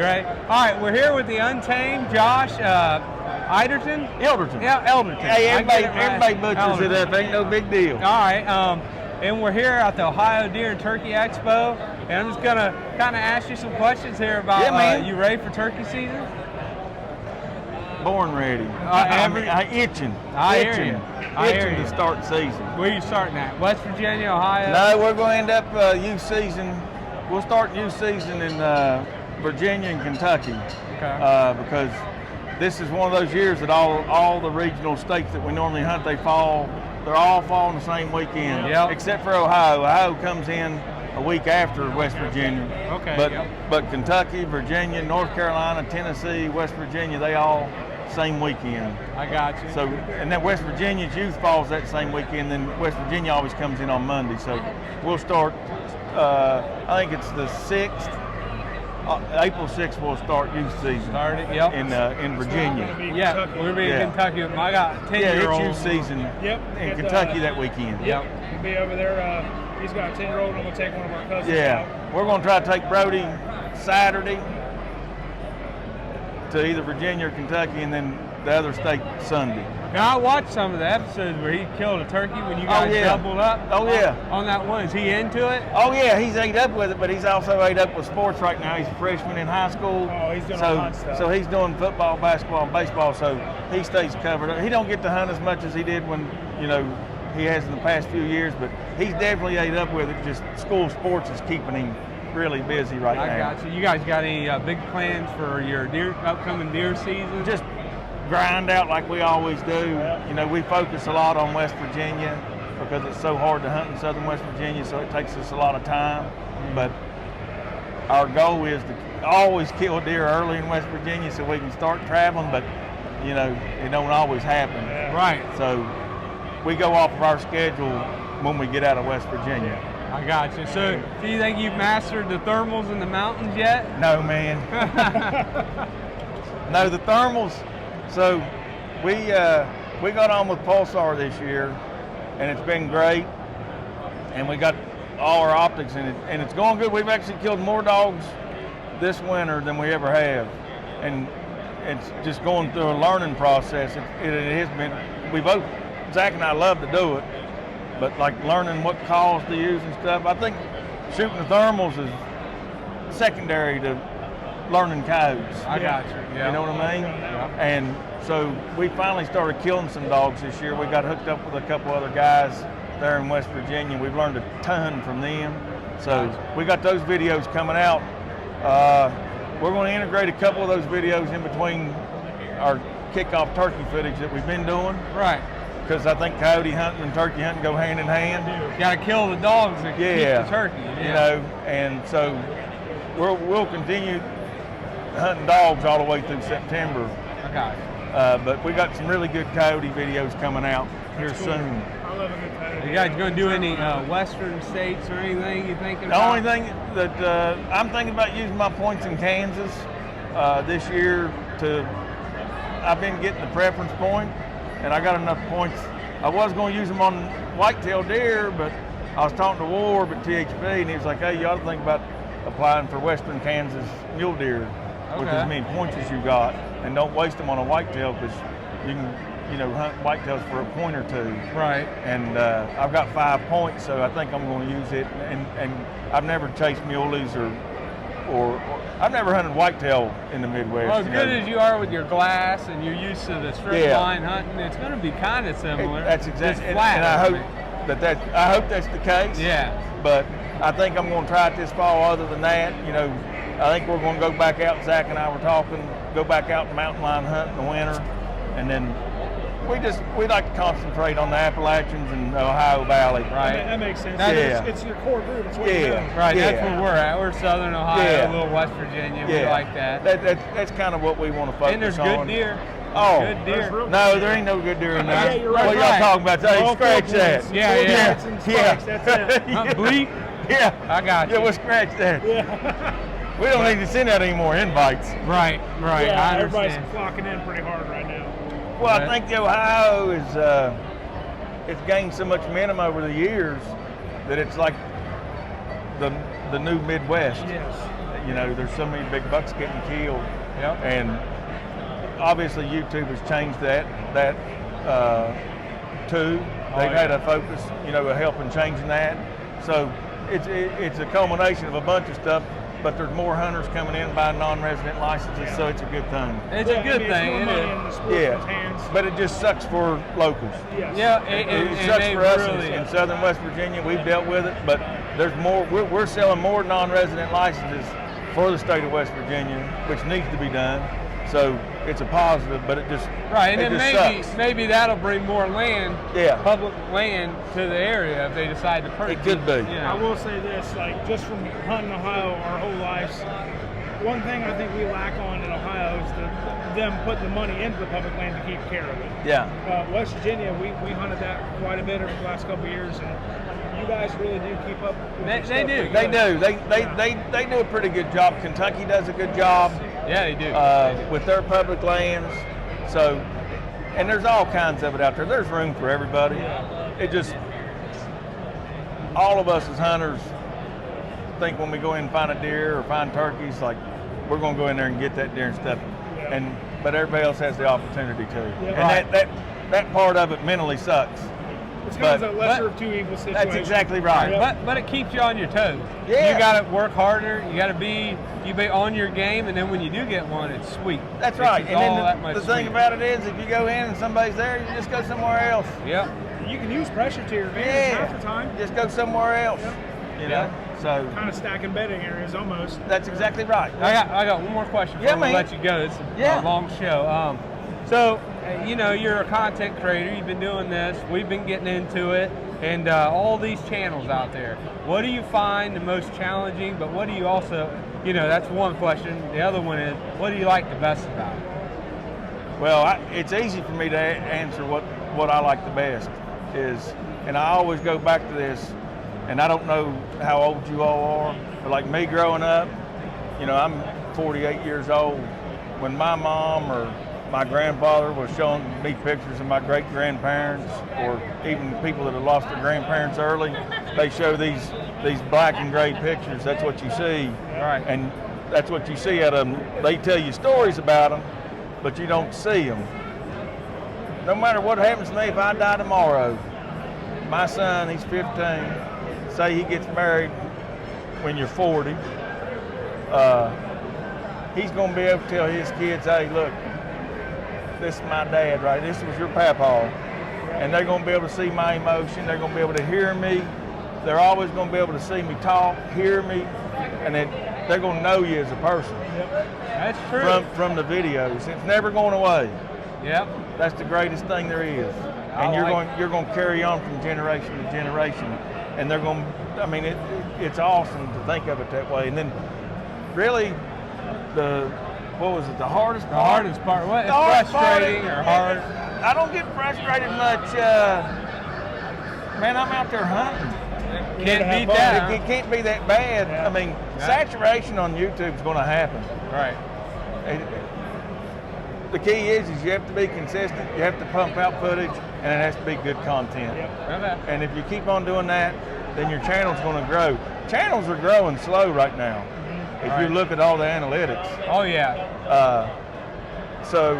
great. All right, we're here with the Untamed, Josh Elderton. Yeah, Elderton. Hey, everybody butchers it up. Ain't no big deal. All right, and we're here at the Ohio Deer and Turkey Expo, and I'm just gonna kind of ask you some questions here about. You ready for turkey season? Born ready. I'm itching. I hear you. Itching to start season. Where are you starting at? West Virginia, Ohio? No, we're going to end up youth season. We'll start youth season in Virginia and Kentucky. Okay. Because this is one of those years that all the regional states that we normally hunt, they're all falling the same weekend. Yep. Except for Ohio. Ohio comes in a week after West Virginia. Okay. But Kentucky, Virginia, North Carolina, Tennessee, West Virginia, they all same weekend. I got you. So, and then West Virginia's youth falls that same weekend. Then West Virginia always comes in on Monday. So we'll start. I think it's the 6th. April 6th we'll start youth season. Started. Yep. In Virginia. Yeah, we'll be in Kentucky. I got 10-year-old. Yeah, it's youth season. Yep. In Kentucky that weekend. Yep. We'll be over there. He's got a 10-year-old, and I'm gonna take one of our cousins out. Yeah, we're gonna try to take Brody Saturday to either Virginia or Kentucky, and then the other state Sunday. Now I watched some of the episodes where he killed a turkey when you guys doubled up. Oh yeah. On that one, is he into it? Oh yeah, he's ate up with it, but he's also ate up with sports right now. He's a freshman in high school. Oh, he's doing all hunt stuff. So he's doing football, basketball, and baseball. So he stays covered. He don't get to hunt as much as he did when he has in the past few years, but he's definitely ate up with it. Just school sports is keeping him really busy right now. I got you. You guys got any big plans for your upcoming deer season? Just grind out like we always do. We focus a lot on West Virginia because it's so hard to hunt in southern West Virginia, so it takes us a lot of time. But our goal is to always kill deer early in West Virginia so we can start traveling, but it don't always happen. Right. So we go off of our schedule when we get out of West Virginia. I got you. So do you think you've mastered the thermals in the mountains yet? No, man. No, the thermals. So we got on with Pulsar this year, and it's been great. And we got all our optics in it, and it's going good. We've actually killed more dogs this winter than we ever have, and it's just going through a learning process. It has been. Zach and I love to do it, but like learning what calls to use and stuff. I think shooting the thermals is secondary to learning codes. I got you. Yeah. You know what I mean? Yeah. And so we finally started killing some dogs this year. We got hooked up with a couple other guys there in West Virginia. We've learned a ton from them. So we got those videos coming out. We're going to integrate a couple of those videos in between our kickoff turkey footage that we've been doing. Right. Because I think coyote hunting and turkey hunting go hand in hand. You got to kill the dogs to keep the turkey. And so we'll continue hunting dogs all the way through September. Okay. But we got some really good coyote videos coming out here soon. I love a good coyote. Are you guys going to do any western states or anything you thinking about? The only thing that I'm thinking about using my points in Kansas this year I've been getting the preference point, and I got enough points. I was going to use them on whitetail deer, but I was talking to Warb at THP, and he was like, hey, you ought to think about applying for western Kansas mule deer with as many points as you got, and don't waste them on a whitetail because you can, hunt whitetails for a point or two. Right. And I've got 5 points, so I think I'm going to use it. And I've never chased muleys or I've never hunted whitetail in the Midwest. Well, as good as you are with your glass and you're used to the strip line hunting, it's going to be kind of similar. That's exactly. And I hope that's the case. Yeah. But I think I'm going to try it this fall. Other than that, I think we're going to go back out. Zach and I were talking. Go back out and mountain lion hunt in the winter, and then we like to concentrate on the Appalachians and the Ohio Valley. Right. That makes sense. It's your core group. It's what you're doing. Right. That's where we're at. We're Southern Ohio, a little West Virginia. We like that. That's kind of what we want to focus on. And there's good deer. Oh, good deer. No, there ain't no good deer in there. Yeah, you're right. What y'all talking about? Hey, scratch that. Yeah. That's it. Bleep. Yeah. I got you. Yeah, we'll scratch that. Yeah. We don't need to send out any more invites. Right. Yeah, everybody's flocking in pretty hard right now. Well, I think the Ohio it's gained so much momentum over the years that it's like the new Midwest. Yes. You know, there's so many big bucks getting killed. Yep. And obviously YouTube has changed that too. They've had a focus, you know, of helping changing that. So it's a culmination of a bunch of stuff, but there's more hunters coming in buying non-resident licenses, so it's a good thing. It's a good thing. But it just sucks for locals. Yes. Yeah, It sucks for us in southern West Virginia. We've dealt with it, but there's more. We're selling more non-resident licenses for the state of West Virginia, which needs to be done. So it's a positive, but it just right. And it then just maybe that'll bring more land, public land, to the area if they decide to purchase. It could be. You know. I will say this, like just from hunting Ohio our whole lives, one thing I think we lack on in Ohio is them putting the money into the public land to keep care of it. Yeah. West Virginia, we hunted that quite a bit over the last couple of years, and you guys really do keep up with They do. They do a pretty good job. Kentucky does a good job. Yeah, they do. With their public lands. So, and there's all kinds of it out there. There's room for everybody. It just, all of us as hunters think when we go in and find a deer or find turkeys, like we're going to go in there and get that deer and stuff. But everybody else has the opportunity to. And that part of it mentally sucks. It's kind of a lesser of two evil situation. That's exactly right. But it keeps you on your toes. Yeah. You got to work harder. You got to be on your game, and then when you do get one, it's sweet. That's right. And then the thing about it is, if you go in and somebody's there, you just go somewhere else. Yep. You can use pressure to your advantage half the time. Just go somewhere else. You know. So kind of stacking bedding areas almost. That's exactly right. I got one more question before we let you go. It's a long show. So, you know, you're a content creator. You've been doing this. We've been getting into it. And all these channels out there. What do you find the most challenging? But what do you also, you know, that's one question. The other one is, what do you like the best about it? Well, it's easy for me to answer what I like the best is, and I always go back to this, and I don't know how old you all are, but like me growing up, you know, I'm 48 years old. When my mom or my grandfather was showing me pictures of my great-grandparents, or even people that have lost their grandparents early, they show these black and gray pictures. That's what you see. Right. And that's what you see out of them. They tell you stories about them, but you don't see them. No matter what happens to me, if I die tomorrow, my son, he's 15, say he gets married when you're 40, he's going to be able to tell his kids, hey, look, this is my dad, right? This was your papa. And they're going to be able to see my emotion. They're going to be able to hear me. They're always going to be able to see me talk, hear me, and they're going to know you as a person. Yep. That's true. From the videos. It's never going away. Yep. That's the greatest thing there is. And you're going to carry on from generation to generation. And they're going to, I mean, it's awesome to think of it that way. And then really what was it, the hardest part? The hardest part, what? It's frustrating or hard? I don't get frustrated much. Man, I'm out there hunting. Can't beat that. It can't be that bad. Yeah. I mean, saturation on YouTube is going to happen. Right. The key is you have to be consistent. You have to pump out footage, and it has to be good content. Yep. And if you keep on doing that, then your channel's going to grow. Channels are growing slow right now. If you look at all the analytics. Oh yeah. So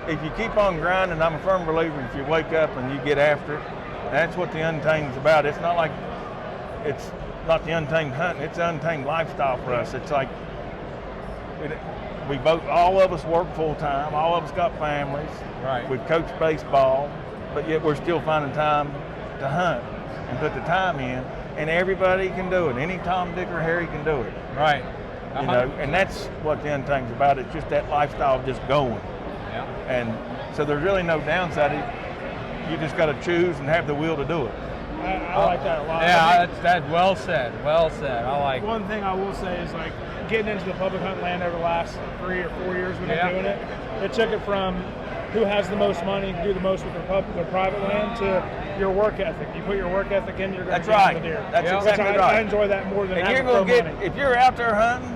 if you keep on grinding, I'm a firm believer if you wake up and you get after it, that's what the Untamed is about. It's not the Untamed hunting, it's the Untamed lifestyle for us. It's like all of us work full time, all of us got families. Right. We've coached baseball, but yet we're still finding time to hunt and put the time in, and everybody can do it. Any Tom, Dick, or Harry can do it. Right. You know, and that's what the Untamed's about. It's just that lifestyle of just going. Yeah. And so there's really no downside. You just got to choose and have the will to do it. I like that a lot. Yeah, that's well said. Well said. I like. One thing I will say is like getting into the public hunt land over the last 3 or 4 years we've been doing it. It took it from who has the most money, do the most with their private land, to your work ethic. You put your work ethic in, you're going to get the deer. That's exactly right. I enjoy that more than and having you're money. If you're out there hunting,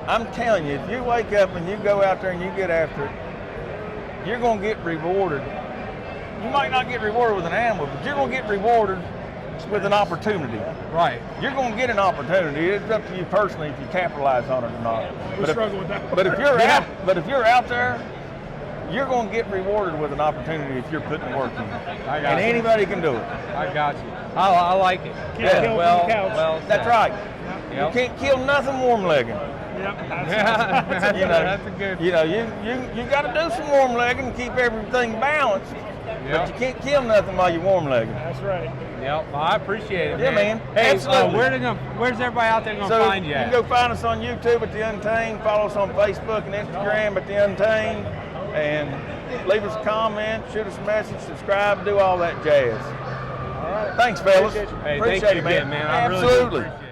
I'm telling you, if you wake up and you go out there and you get after it, you're going to get rewarded. You might not get rewarded with an animal, but you're going to get rewarded with an opportunity. Right. You're going to get an opportunity. It's up to you personally if you capitalize on it or not. We struggle with that. But if you're out there, you're going to get rewarded with an opportunity if you're putting the work in. And anybody can do it. I got you. I like it. Can't kill well, from the couch. well That's said. right. Yep. You can't kill nothing warm-legging. Yep. That's, You know, that's a good. You know, you got to do some warm-legging to keep everything balanced. Yep. But you can't kill nothing while you're warm-legging. That's right. Yep. Well, I appreciate it, Yeah, man. man. Hey, Absolutely. where's everybody out there going to So find you you at? can go find us on YouTube at The Untamed, follow us on Facebook and Instagram at The Untamed, and leave us a comment, shoot us a message, subscribe, do all that jazz. All right. Thanks, fellas. Appreciate you. Hey, Appreciate thank you it, man. again, man. I really do Absolutely. appreciate it.